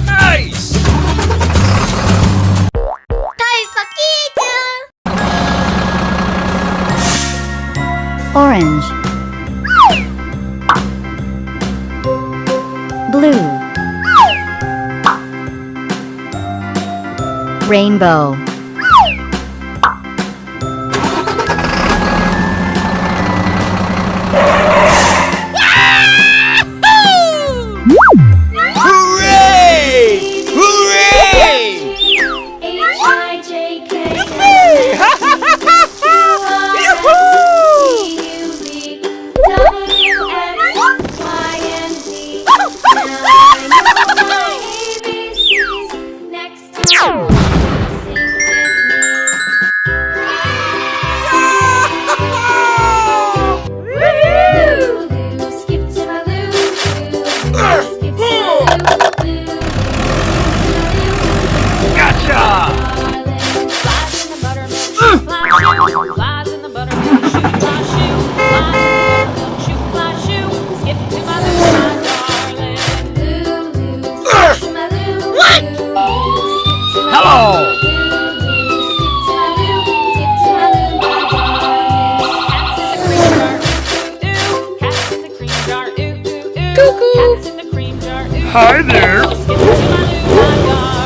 Nice! Orange, blue, rainbow, Hooray! Hooray! Flies in the buttermilk, shoot fly shoe. Flies in the buttermilk, shoot fly shoe. Skip to my Lou, my darling. Lou, skip to my Lou. What? Hello! Skip to my Lou, my darling. Cats in the cream jar, ooh, ooh, ooh. Cuckoo. Cats in the cream jar, ooh, ooh. Hi there! Skip to my Lou, my darling.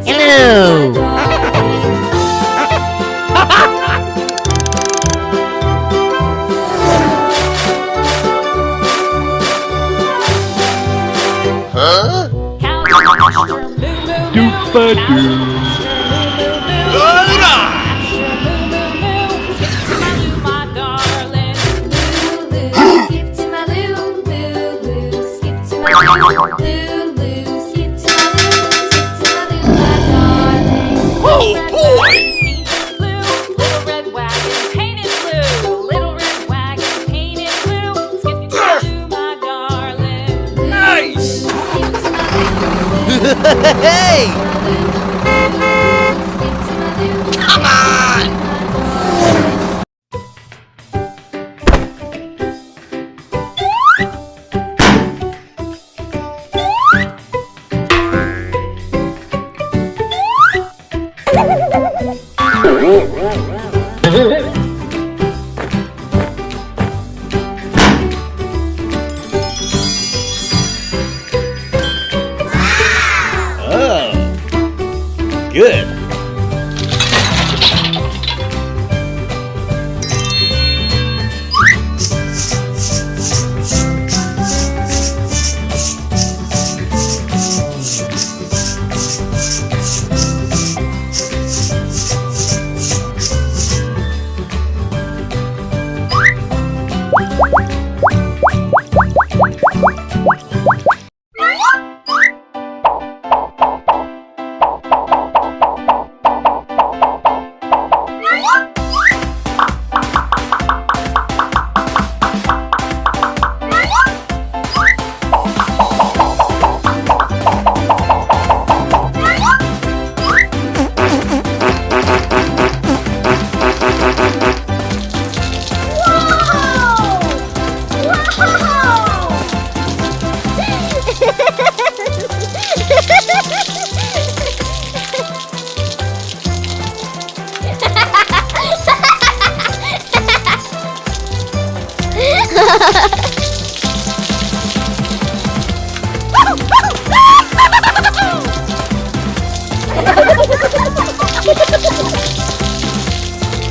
hello. Huh? Oh boy! Little red wagon painted blue. Little red wagon painted blue. Skip to my Lou, my darling. Nice! Hey! Come on! Oh, good.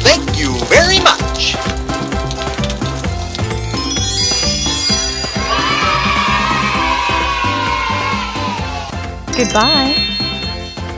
Thank you very much. Goodbye.